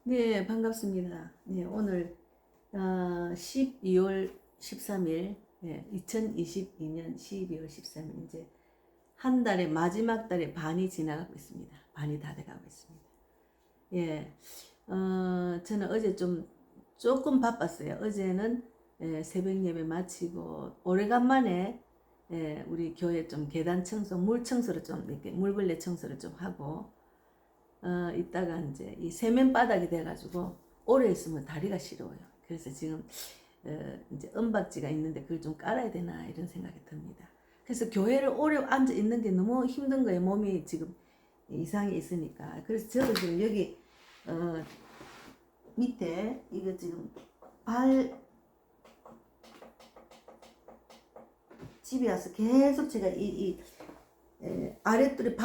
네, 반갑습니다. 네, 오늘 12월 13일, 네, 2022년 12월 13일 이제 한 달의 마지막 달의 반이 지나가고 있습니다. 반이 다 돼가고 있습니다. 예, 저는 어제 조금 바빴어요. 어제는 새벽 예배 마치고 오래간만에 우리 교회 좀 계단 청소, 물 청소를 좀 이렇게 물걸레 청소를 좀 하고 이따가 이제 이 세면 바닥이 돼가지고 오래 있으면 다리가 시려워요. 그래서 지금 이제 은박지가 있는데 그걸 좀 깔아야 되나 이런 생각이 듭니다. 그래서 교회를 오래 앉아 있는 게 너무 힘든 거예요. 몸이 지금 이상이 있으니까. 그래서 저도 지금 여기 밑에 이거 지금 발 집에 와서 계속 제가 이 아랫돌이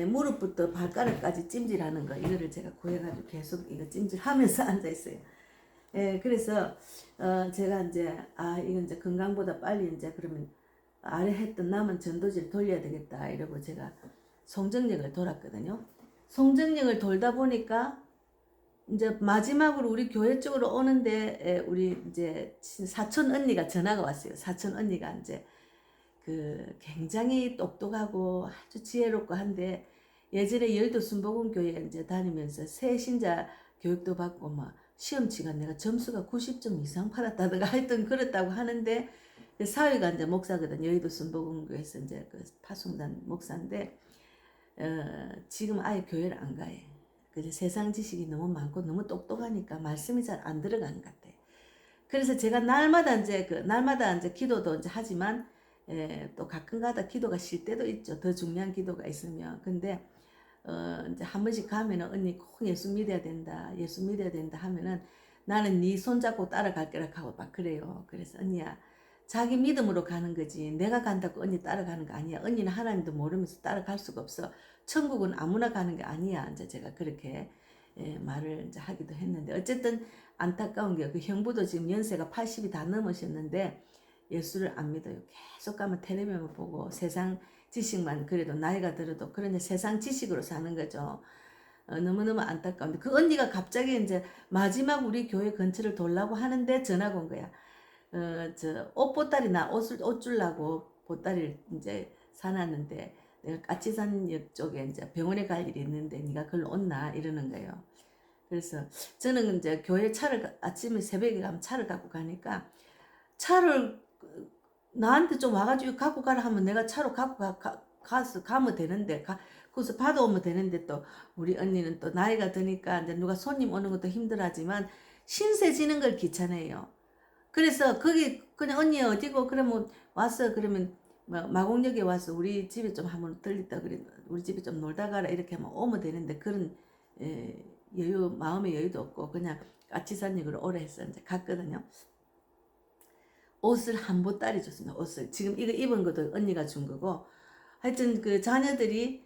무릎부터 발가락까지 찜질하는 거 이거를 제가 구해가지고 계속 이거 찜질하면서 앉아 있어요. 그래서 제가 이제 이건 이제 건강보다 빨리 이제 그러면 아래 했던 남은 전도지를 돌려야 되겠다 이러고 제가 송정역을 돌았거든요. 송정역을 돌다 보니까 이제 마지막으로 우리 교회 쪽으로 오는데 우리 이제 사촌 언니가 전화가 왔어요. 사촌 언니가 이제 굉장히 똑똑하고 아주 지혜롭고 한데 예전에 여의도 순복음교회 이제 다니면서 새 신자 교육도 받고 막 시험치가 내가 점수가 90점 이상 받았다든가 하여튼 그렇다고 하는데 사위가 이제 목사거든. 여의도 순복음교회에서 이제 그 파송단 목사인데 지금 아예 교회를 안 가요. 그래서 세상 지식이 너무 많고 너무 똑똑하니까 말씀이 잘 안 들어가는 것 같아. 그래서 제가 날마다 이제 기도도 이제 하지만 또 가끔가다 기도가 쉴 때도 있죠. 더 중요한 기도가 있으면. 근데 이제 한 번씩 가면은 언니 꼭 예수 믿어야 된다. 예수 믿어야 된다 하면은 나는 네 손잡고 따라갈 거라 하고 막 그래요. 그래서 언니야 자기 믿음으로 가는 거지. 내가 간다고 언니 따라가는 거 아니야. 언니는 하나님도 모르면서 따라갈 수가 없어. 천국은 아무나 가는 게 아니야. 이제 제가 그렇게 말을 이제 하기도 했는데 어쨌든 안타까운 게 그 형부도 지금 연세가 80이 다 넘으셨는데 예수를 안 믿어요. 계속 가면 텔레비만 보고 세상 지식만 그래도 나이가 들어도 그런 세상 지식으로 사는 거죠. 너무너무 안타까운데 그 언니가 갑자기 이제 마지막 우리 교회 근처를 돌라고 하는데 전화가 온 거야. 저 옷보따리 옷 주려고 보따리를 이제 사놨는데 내가 까치산역 쪽에 이제 병원에 갈 일이 있는데 네가 그걸로 온나 이러는 거예요. 그래서 저는 이제 교회 아침에 새벽에 가면 차를 갖고 가니까 차를 나한테 좀 와가지고 갖고 가라 하면 내가 차로 갖고 가서 가면 되는데 거기서 받아오면 되는데 또 우리 언니는 또 나이가 드니까 이제 누가 손님 오는 것도 힘들하지만 신세 지는 걸 귀찮아해요. 그래서 거기 그냥 언니 어디고 그러면 왔어 그러면 마곡역에 와서 우리 집에 좀 한번 들렸다 그래 우리 집에 좀 놀다 가라 이렇게 하면 오면 되는데 그런 마음의 여유도 없고 그냥 까치산역으로 오래 했어 이제 갔거든요. 옷을 한 보따리 줬습니다. 옷을 지금 이거 입은 것도 언니가 준 거고 하여튼 그 자녀들이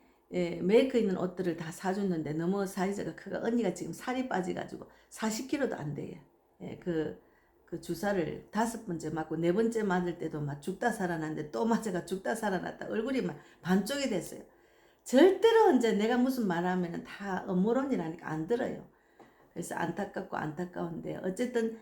메이커 있는 옷들을 다 사줬는데 너무 사이즈가 크가 언니가 지금 살이 빠져가지고 40kg도 안 돼요. 그 주사를 5번째 맞고 4번째 맞을 때도 막 죽다 살아났는데 또 맞아가 죽다 살아났다 얼굴이 막 반쪽이 됐어요. 절대로 이제 내가 무슨 말하면 다 음모론이라니까 안 들어요. 그래서 안타깝고 안타까운데 어쨌든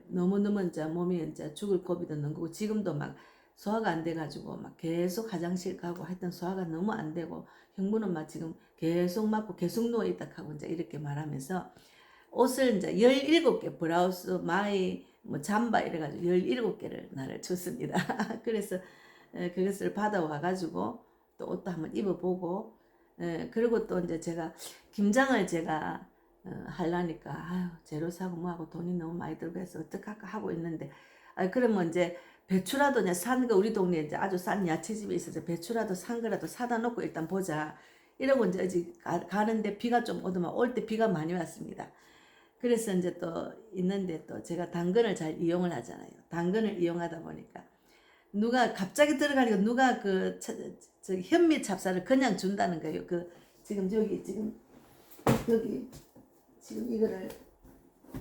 너무너무 이제 몸이 이제 죽을 고비도 넘는 거고 지금도 막 소화가 안 돼가지고 막 계속 화장실 가고 하여튼 소화가 너무 안 되고 형부는 막 지금 계속 맞고 계속 누워있다 하고 이제 이렇게 말하면서 옷을 이제 17개 브라우스 마이 뭐 잠바 이래가지고 17개를 나를 줬습니다. 그래서 그것을 받아와 가지고 또 옷도 한번 입어보고 그리고 또 이제 제가 김장을 제가 하려니까 아유 재료 사고 뭐하고 돈이 너무 많이 들고 해서 어떡할까 하고 있는데 그러면 이제 배추라도 이제 산 거 우리 동네에 이제 아주 싼 야채집에 있어서 배추라도 산 거라도 사다 놓고 일단 보자 이러고 이제 어디 가는데 비가 좀 오더만 올 때 비가 많이 왔습니다. 그래서 이제 또 있는데 또 제가 당근을 잘 이용을 하잖아요. 당근을 이용하다 보니까 누가 갑자기 들어가니까 누가 저 현미 찹쌀을 그냥 준다는 거예요. 지금 여기 지금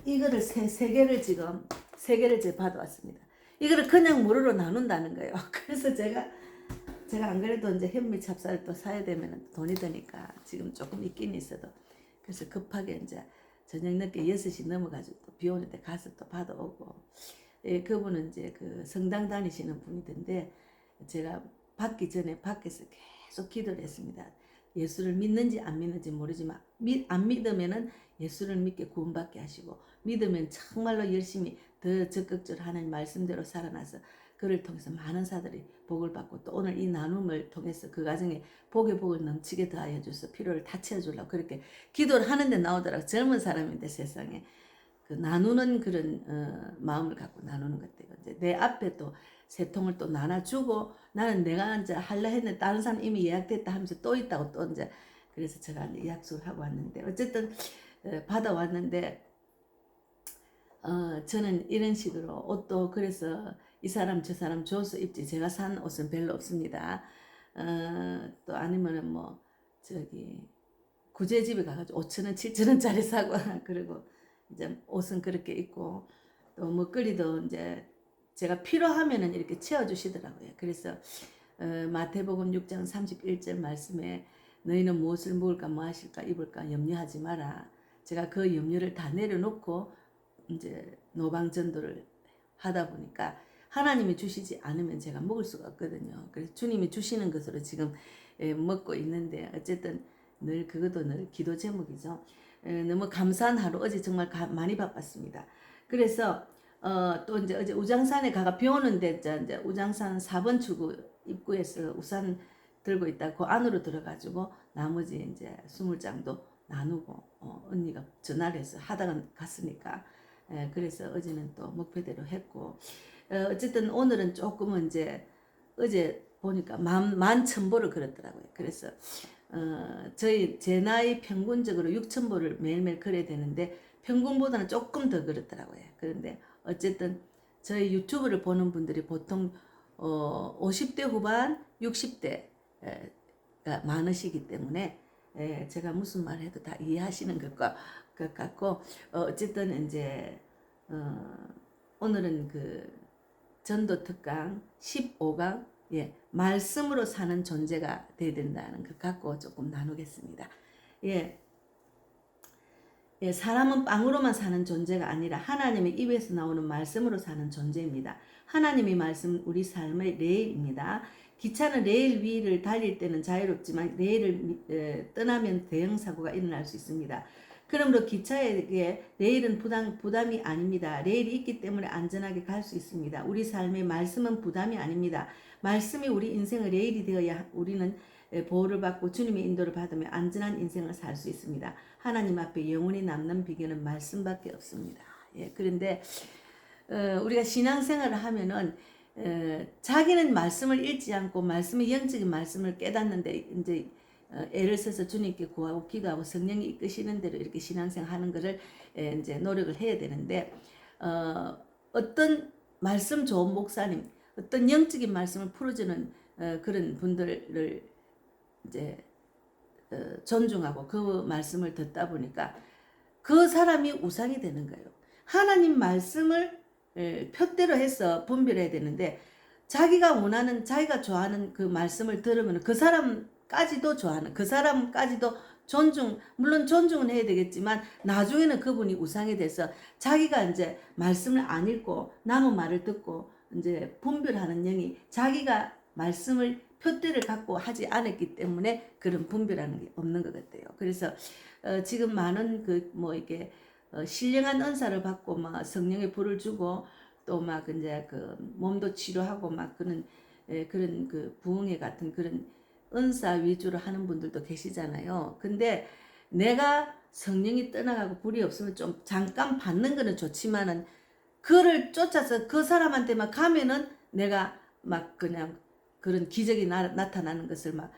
이거를 세 개를 지금 세 개를 제가 받아왔습니다. 이거를 그냥 무료로 나눈다는 거예요. 그래서 제가 안 그래도 이제 현미 찹쌀을 또 사야 되면 돈이 드니까 지금 조금 있긴 있어도 그래서 급하게 이제 저녁 늦게 6시 넘어가지고 또 비 오는데 가서 또 받아오고. 예, 그분은 이제 그 성당 다니시는 분이던데 제가 받기 전에 밖에서 계속 기도를 했습니다. 예수를 믿는지 안 믿는지 모르지만 안 믿으면은 예수를 믿게 구원받게 하시고 믿으면 정말로 열심히 더 적극적으로 하나님 말씀대로 살아나서 그를 통해서 많은 사들이 복을 받고 또 오늘 이 나눔을 통해서 그 가정에 복의 복을 넘치게 더하여 주셔서 필요를 다 채워주려고 그렇게 기도를 하는데 나오더라고요. 젊은 사람인데 세상에 그 나누는 그런 마음을 갖고 나누는 것 같아요. 이제 내 앞에 또 세 통을 또 나눠주고 나는 내가 이제 할라 했는데 다른 사람 이미 예약됐다 하면서 또 있다고 또 이제 그래서 제가 이제 약속을 하고 왔는데 어쨌든 받아왔는데 저는 이런 식으로 옷도 그래서 이 사람 저 사람 줘서 입지 제가 산 옷은 별로 없습니다. 또 아니면은 뭐 저기 구제집에 가가지고 5,000원 7,000원짜리 사고 그리고 이제 옷은 그렇게 입고 또 먹거리도 이제 제가 필요하면은 이렇게 채워주시더라고요. 그래서 마태복음 6장 31절 말씀에 너희는 무엇을 먹을까 무엇일까 입을까 염려하지 마라. 제가 그 염려를 다 내려놓고 이제 노방전도를 하다 보니까 하나님이 주시지 않으면 제가 먹을 수가 없거든요. 그래서 주님이 주시는 것으로 지금 먹고 있는데 어쨌든 늘 그것도 늘 기도 제목이죠. 너무 감사한 하루 어제 정말 많이 바빴습니다. 그래서 또 이제 어제 우장산에 가가 비 오는데 이제 우장산 4번 출구 입구에서 우산 들고 있다 그 안으로 들어가지고 나머지 이제 20장도 나누고 언니가 전화를 해서 하다가 갔으니까 그래서 어제는 또 목표대로 했고 어쨌든 오늘은 조금은 이제 어제 보니까 11,000보를 걸었더라고요. 그래서 제 나이 평균적으로 6,000보를 매일매일 걸어야 되는데 평균보다는 조금 더 걸었더라고요. 그런데 어쨌든 저희 유튜브를 보는 분들이 보통 50대 후반, 60대가 많으시기 때문에 제가 무슨 말 해도 다 이해하시는 것 같고 어쨌든 이제 오늘은 그 전도 특강 15강 말씀으로 사는 존재가 되어야 된다는 것 갖고 조금 나누겠습니다. 사람은 빵으로만 사는 존재가 아니라 하나님의 입에서 나오는 말씀으로 사는 존재입니다. 하나님의 말씀 우리 삶의 레일입니다. 기차는 레일 위를 달릴 때는 자유롭지만 레일을 떠나면 대형사고가 일어날 수 있습니다. 그러므로 기차에게 레일은 부담이 아닙니다. 레일이 있기 때문에 안전하게 갈 수 있습니다. 우리 삶의 말씀은 부담이 아닙니다. 말씀이 우리 인생의 레일이 되어야 우리는 보호를 받고 주님의 인도를 받으며 안전한 인생을 살 수 있습니다. 하나님 앞에 영원히 남는 비결은 말씀밖에 없습니다. 그런데 우리가 신앙생활을 하면은 자기는 말씀을 읽지 않고 말씀의 영적인 말씀을 깨닫는데 이제 애를 써서 주님께 구하고 기도하고 성령이 이끄시는 대로 이렇게 신앙생활하는 것을 이제 노력을 해야 되는데 어떤 말씀 좋은 목사님, 어떤 영적인 말씀을 풀어주는 그런 분들을 이제 존중하고 그 말씀을 듣다 보니까 그 사람이 우상이 되는 거예요. 하나님 말씀을 표대로 해서 분별해야 되는데 자기가 원하는 자기가 좋아하는 그 말씀을 들으면 그 사람까지도 좋아하는 그 사람까지도 물론 존중은 해야 되겠지만 나중에는 그분이 우상이 돼서 자기가 이제 말씀을 안 읽고 남의 말을 듣고 이제 분별하는 영이 자기가 말씀을 표대를 갖고 하지 않았기 때문에 그런 분별하는 게 없는 것 같아요. 그래서 지금 많은 이렇게 신령한 은사를 받고 막 성령의 불을 주고 또 막 이제 그 몸도 치료하고 막 그런 그 부흥회 같은 그런 은사 위주로 하는 분들도 계시잖아요. 근데 내가 성령이 떠나가고 불이 없으면 좀 잠깐 받는 거는 좋지만은 그를 쫓아서 그 사람한테만 가면은 내가 막 그냥 그런 기적이 나타나는 것을 막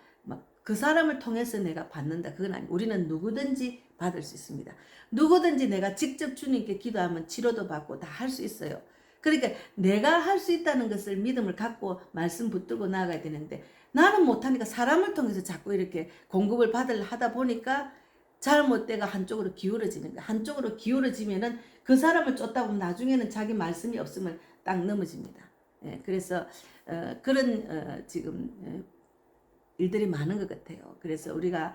그 사람을 통해서 내가 받는다. 그건 아니고 우리는 누구든지 받을 수 있습니다. 누구든지 내가 직접 주님께 기도하면 치료도 받고 다 할 수 있어요. 그러니까 내가 할 수 있다는 것을 믿음을 갖고 말씀 붙들고 나아가야 되는데 나는 못하니까 사람을 통해서 자꾸 이렇게 공급을 하다 보니까 잘못되가 한쪽으로 기울어지는 거야. 한쪽으로 기울어지면은 그 사람을 쫓다 보면 나중에는 자기 말씀이 없으면 딱 넘어집니다. 그래서 그런 지금 일들이 많은 것 같아요. 그래서 우리가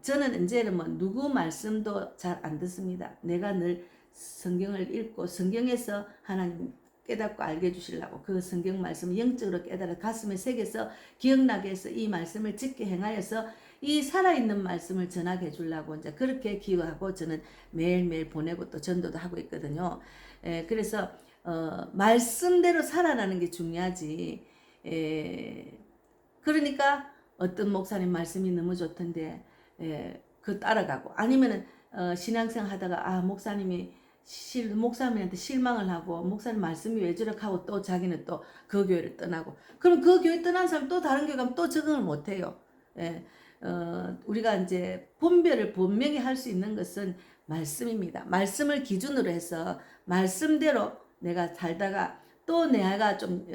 저는 이제는 뭐 누구 말씀도 잘 안 듣습니다. 내가 늘 성경을 읽고 성경에서 하나님 깨닫고 알게 해주시려고 그 성경 말씀을 영적으로 깨달아 가슴에 새겨서 기억나게 해서 이 말씀을 짓게 행하여서 이 살아있는 말씀을 전하게 해주려고 이제 그렇게 기도하고 저는 매일매일 보내고 또 전도도 하고 있거든요. 그래서 말씀대로 살아나는 게 중요하지. 그러니까 어떤 목사님 말씀이 너무 좋던데 그 따라가고 아니면은 신앙생활 하다가 목사님이 목사님한테 실망을 하고 목사님 말씀이 왜 저렇게 하고 또 자기는 또 그 교회를 떠나고 그럼 그 교회 떠난 사람 또 다른 교회 가면 또 적응을 못해요. 우리가 이제 분별을 분명히 할 수 있는 것은 말씀입니다. 말씀을 기준으로 해서 말씀대로 내가 살다가 또 내가 좀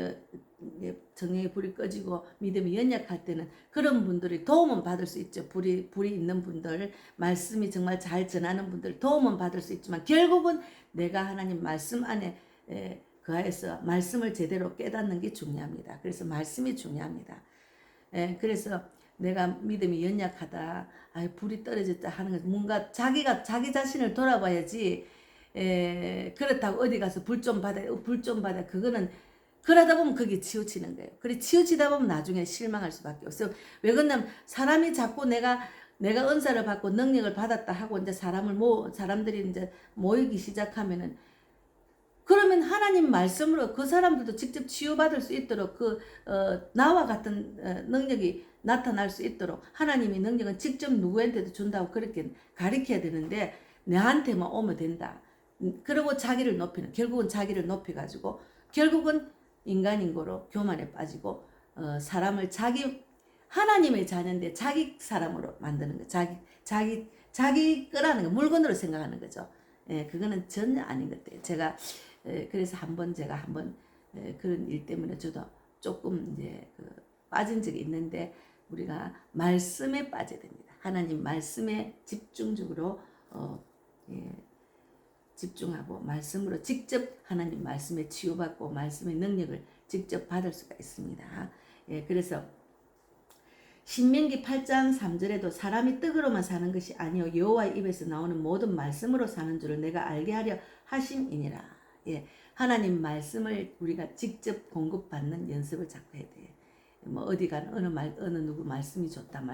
정령의 불이 꺼지고 믿음이 연약할 때는 그런 분들이 도움은 받을 수 있죠. 불이 있는 분들, 말씀이 정말 잘 전하는 분들 도움은 받을 수 있지만 결국은 내가 하나님 말씀 안에 그하여서 말씀을 제대로 깨닫는 게 중요합니다. 그래서 말씀이 중요합니다. 그래서 내가 믿음이 연약하다, 불이 떨어졌다 하는 것 뭔가 자기 자신을 돌아봐야지. 그렇다고 어디 가서 불 좀 받아 그거는 그러다 보면 그게 치우치는 거예요. 그래 치우치다 보면 나중에 실망할 수밖에 없어요. 왜 그러냐면 사람이 자꾸 내가 은사를 받고 능력을 받았다 하고 이제 사람들이 이제 모이기 시작하면은 그러면 하나님 말씀으로 그 사람들도 직접 치유받을 수 있도록 나와 같은 능력이 나타날 수 있도록 하나님의 능력은 직접 누구한테도 준다고 그렇게 가르쳐야 되는데 내한테만 오면 된다. 그리고 결국은 자기를 높여가지고 결국은 인간인고로 교만에 빠지고 사람을 하나님의 자녀인데 자기 사람으로 만드는 거, 자기 거라는 거 물건으로 생각하는 거죠. 그거는 전혀 아닌 것 같아요. 제가 그래서 제가 한번 그런 일 때문에 저도 조금 이제 빠진 적이 있는데 우리가 말씀에 빠져야 됩니다. 하나님 말씀에 집중적으로 집중하고 말씀으로 직접 하나님 말씀에 치유받고 말씀의 능력을 직접 받을 수가 있습니다. 그래서 신명기 8장 3절에도 사람이 떡으로만 사는 것이 아니요 여호와의 입에서 나오는 모든 말씀으로 사는 줄을 내가 알게 하려 하심이니라. 하나님 말씀을 우리가 직접 공급받는 연습을 자꾸 해야 돼요. 뭐 어디 가는 어느 누구 말씀이 좋다.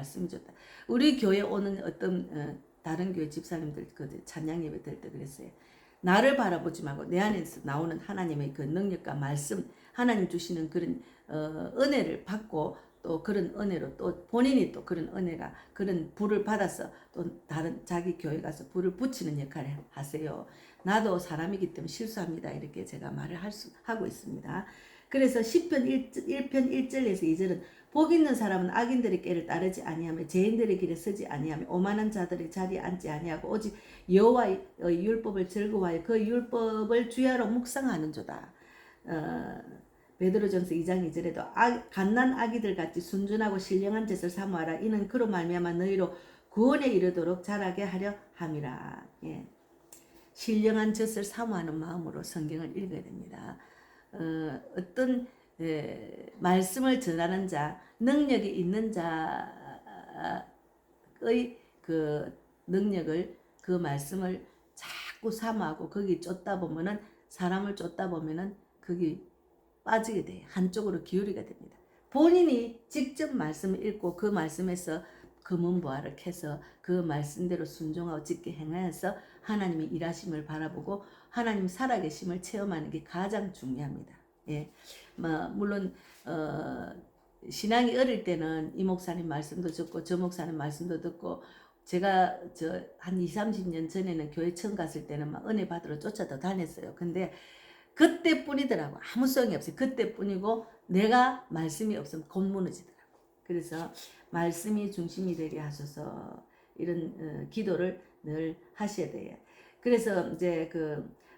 우리 교회 오는 어떤 다른 교회 집사님들 찬양 예배 들 때 그랬어요. 나를 바라보지 말고 내 안에서 나오는 하나님의 그 능력과 말씀, 하나님 주시는 그런 은혜를 받고 또 그런 은혜로 또 본인이 또 그런 은혜가 그런 불을 받아서 또 다른 자기 교회 가서 불을 붙이는 역할을 하세요. 나도 사람이기 때문에 실수합니다. 이렇게 제가 말을 하고 있습니다. 그래서 시편 1편 1절에서 2절은 복 있는 사람은 악인들의 길을 따르지 아니하며 죄인들의 길에 서지 아니하며 오만한 자들의 자리에 앉지 아니하고 오직 여호와의 율법을 즐거워하여 그 율법을 주야로 묵상하는 조다. 베드로전서 2장 2절에도 갓난 아기들 같이 순전하고 신령한 짓을 사모하라. 이는 그로 말미암아 너희로 구원에 이르도록 자라게 하려 함이라. 신령한 짓을 사모하는 마음으로 성경을 읽어야 됩니다. 어떤 말씀을 전하는 자, 능력이 있는 자의 그 능력을 그 말씀을 자꾸 사모하고 거기 사람을 쫓다 보면은 거기 빠지게 돼요. 한쪽으로 기울이게 됩니다. 본인이 직접 말씀을 읽고 그 말씀에서 검은보화를 켜서 그 말씀대로 순종하고 짓게 행하여서 하나님의 일하심을 바라보고 하나님 살아계심을 체험하는 게 가장 중요합니다. 물론 신앙이 어릴 때는 이 목사님 말씀도 듣고 저 목사님 말씀도 듣고 제가 한 20-30년 전에는 교회 처음 갔을 때는 막 은혜 받으러 쫓아도 다녔어요. 근데 그때뿐이더라고. 아무 소용이 없어요. 그때뿐이고 내가 말씀이 없으면 곧 무너지더라고. 그래서 말씀이 중심이 되게 하소서 이런 기도를 늘 하셔야 돼요. 그래서 이제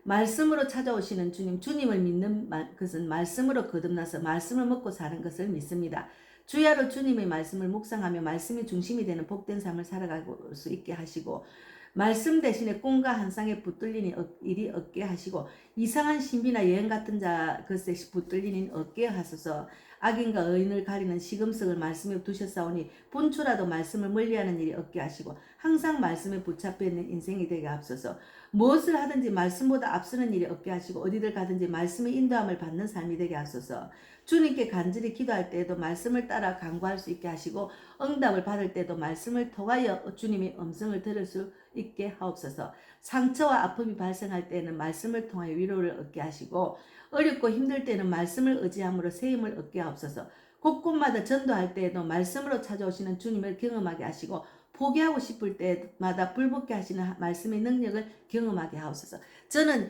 말씀으로 찾아오시는 주님을 믿는 것은 말씀으로 거듭나서 말씀을 먹고 사는 것을 믿습니다. 주야로 주님의 말씀을 묵상하며 말씀이 중심이 되는 복된 삶을 살아갈 수 있게 하시고 말씀 대신에 꿈과 환상에 붙들리는 일이 없게 하시고 이상한 신비나 여행 같은 것에 붙들리는 없게 하소서. 악인과 의인을 가리는 시금석을 말씀에 두셨사오니 본초라도 말씀을 멀리하는 일이 없게 하시고 항상 말씀에 붙잡혀 있는 인생이 되게 앞서서 무엇을 하든지 말씀보다 앞서는 일이 없게 하시고 어디를 가든지 말씀의 인도함을 받는 삶이 되게 하소서. 주님께 간절히 기도할 때에도 말씀을 따라 간구할 수 있게 하시고 응답을 받을 때도 말씀을 통하여 주님의 음성을 들을 수 있게 하옵소서. 상처와 아픔이 발생할 때는 말씀을 통하여 위로를 얻게 하시고 어렵고 힘들 때는 말씀을 의지함으로 새 힘을 얻게 하옵소서. 곳곳마다 전도할 때에도 말씀으로 찾아오시는 주님을 경험하게 하시고 포기하고 싶을 때마다 불붙게 하시는 말씀의 능력을 경험하게 하옵소서. 저는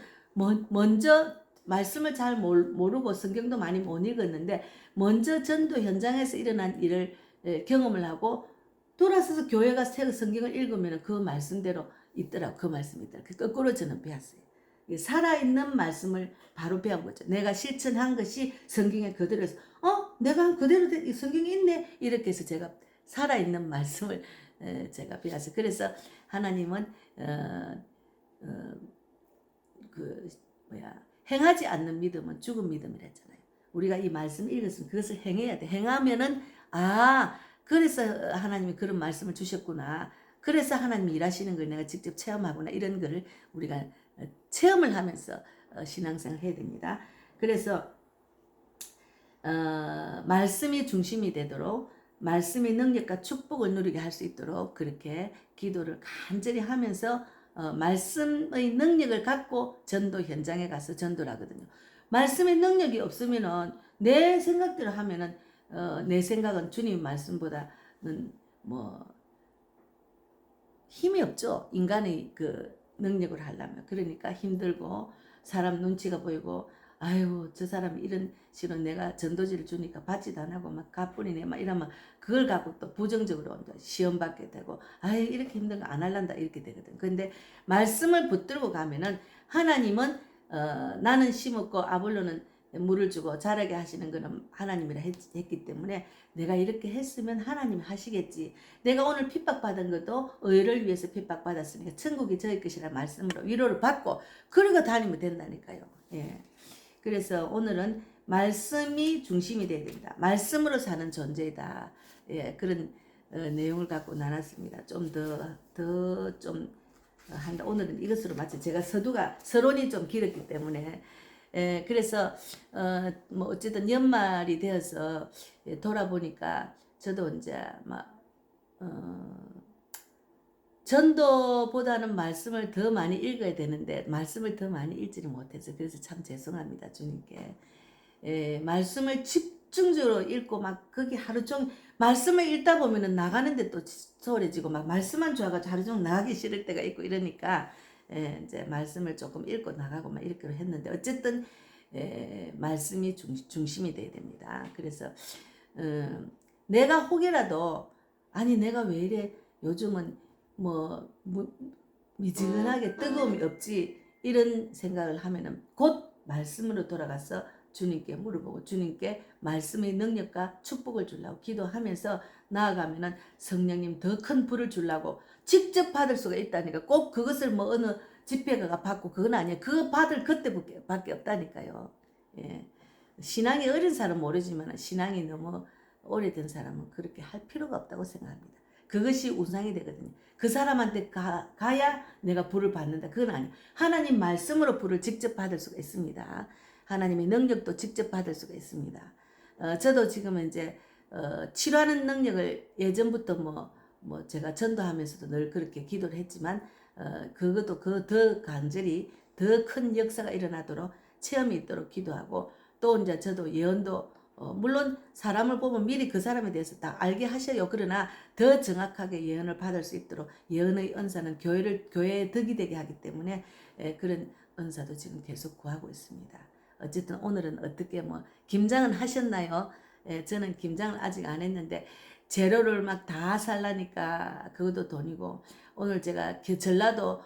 먼저 말씀을 잘 모르고 성경도 많이 못 읽었는데 먼저 전도 현장에서 일어난 일을 경험을 하고 돌아서서 교회가 성경을 읽으면 그 말씀대로 있더라고. 그 말씀이 있더라고. 거꾸로 저는 배웠어요. 살아있는 말씀을 바로 배운 거죠. 내가 실천한 것이 성경에 그대로서 내가 그대로 성경에 있네 이렇게 해서 제가 살아있는 말씀을 제가 배웠어요. 그래서 하나님은 행하지 않는 믿음은 죽은 믿음이랬잖아요. 우리가 이 말씀 읽었으면 그것을 행해야 돼. 행하면은 그래서 하나님이 그런 말씀을 주셨구나. 그래서 하나님이 일하시는 걸 내가 직접 체험하구나. 이런 거를 우리가 체험을 하면서 신앙생활을 해야 됩니다. 그래서 말씀이 중심이 되도록 말씀의 능력과 축복을 누리게 할 수 있도록 그렇게 기도를 간절히 하면서 말씀의 능력을 갖고 전도 현장에 가서 전도를 하거든요. 말씀의 능력이 없으면은 내 생각대로 하면은 내 생각은 주님 말씀보다는 힘이 없죠. 인간의 그 능력을 하려면. 그러니까 힘들고 사람 눈치가 보이고 아유 저 사람이 이런 식으로 내가 전도지를 주니까 받지도 안 하고 막 가뿐이네 막 이러면 그걸 갖고 또 부정적으로 시험 받게 되고 아유 이렇게 힘든 거 안 할란다 이렇게 되거든. 근데 말씀을 붙들고 가면은 하나님은 나는 심었고 아볼로는 물을 주고 자라게 하시는 것은 하나님이라 했기 때문에 내가 이렇게 했으면 하나님이 하시겠지. 내가 오늘 핍박받은 것도 의를 위해서 핍박받았으니까 천국이 저희 것이라 말씀으로 위로를 받고 그러고 다니면 된다니까요. 예. 그래서 오늘은 말씀이 중심이 되어야 됩니다. 말씀으로 사는 존재다. 예, 그런 내용을 갖고 나눴습니다. 좀 더 한다. 오늘은 이것으로 마치 제가 서론이 좀 길었기 때문에 그래서 어쨌든 연말이 되어서 돌아보니까 저도 이제 막 전도보다는 말씀을 더 많이 읽어야 되는데 말씀을 더 많이 읽지를 못해서 그래서 참 죄송합니다 주님께. 말씀을 집중적으로 읽고 막 거기 하루 종일 말씀을 읽다 보면은 나가는데 또 소홀해지고 막 말씀만 좋아가지고 하루 종일 나가기 싫을 때가 있고 이러니까 이제 말씀을 조금 읽고 나가고 막 이렇게 했는데 어쨌든 말씀이 중심이 돼야 됩니다. 그래서 내가 혹여라도 아니 내가 왜 이래 요즘은 미지근하게 뜨거움이 없지 이런 생각을 하면은 곧 말씀으로 돌아가서 주님께 물어보고 주님께 말씀의 능력과 축복을 주려고 기도하면서 나아가면은 성령님 더 큰 불을 주려고 직접 받을 수가 있다니까. 꼭 그것을 어느 집회가 받고 그건 아니에요. 그거 받을 그때밖에 없다니까요. 예. 신앙이 어린 사람은 모르지만 신앙이 너무 오래된 사람은 그렇게 할 필요가 없다고 생각합니다. 그것이 우상이 되거든요. 그 사람한테 가야 내가 불을 받는다. 그건 아니에요. 하나님 말씀으로 불을 직접 받을 수가 있습니다. 하나님의 능력도 직접 받을 수가 있습니다. 저도 지금 이제 치료하는 능력을 예전부터 제가 전도하면서도 늘 그렇게 기도를 했지만 그것도 더 간절히 더 큰 역사가 일어나도록 체험이 있도록 기도하고 또 이제 저도 예언도 물론 사람을 보면 미리 그 사람에 대해서 다 알게 하셔요. 그러나 더 정확하게 예언을 받을 수 있도록 예언의 은사는 교회에 덕이 되게 하기 때문에 그런 은사도 지금 계속 구하고 있습니다. 어쨌든 오늘은 어떻게 김장은 하셨나요? 저는 김장을 아직 안 했는데 재료를 막 다 살라니까 그것도 돈이고 오늘 제가 전라도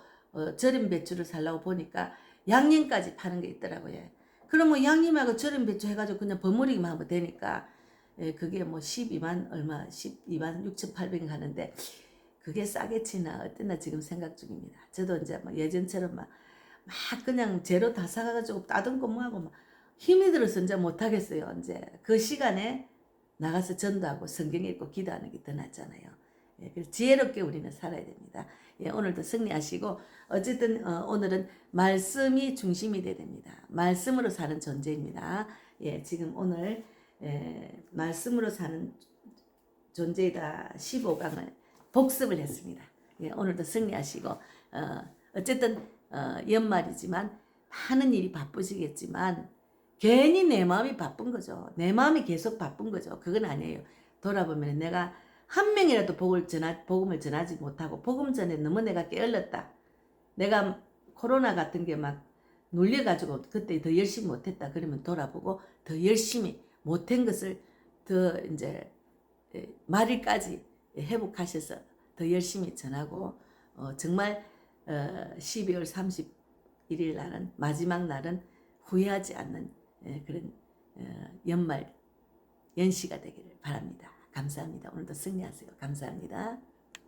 절임 배추를 살라고 보니까 양념까지 파는 게 있더라고요. 그러면 양념하고 절임 배추 해가지고 그냥 버무리기만 하면 되니까 그게 12만 얼마 12만 6,800원 하는데 그게 싸겠지나 어땠나 지금 생각 중입니다. 저도 이제 예전처럼 막 그냥 재료 다 사가지고 따듬고 뭐하고 막 힘이 들어서 이제 못하겠어요. 이제 그 시간에 나가서 전도하고 성경 읽고 기도하는 게 더 낫잖아요. 예, 그래서 지혜롭게 우리는 살아야 됩니다. 예, 오늘도 승리하시고 어쨌든 오늘은 말씀이 중심이 돼야 됩니다. 말씀으로 사는 존재입니다. 예, 지금 오늘 말씀으로 사는 존재이다 15강을 복습을 했습니다. 예, 오늘도 승리하시고 어쨌든 연말이지만 많은 일이 바쁘시겠지만 괜히 내 마음이 바쁜 거죠. 내 마음이 계속 바쁜 거죠. 그건 아니에요. 돌아보면 내가 한 명이라도 복음을 전하지 못하고 복음 전에 너무 내가 게을렀다. 내가 코로나 같은 게 막 눌려가지고 그때 더 열심히 못했다. 그러면 돌아보고 더 열심히 못한 것을 더 이제 말일까지 회복하셔서 더 열심히 전하고 정말 12월 31일 날은 마지막 날은 후회하지 않는 그런 연말 연시가 되기를 바랍니다. 감사합니다. 오늘도 승리하세요. 감사합니다.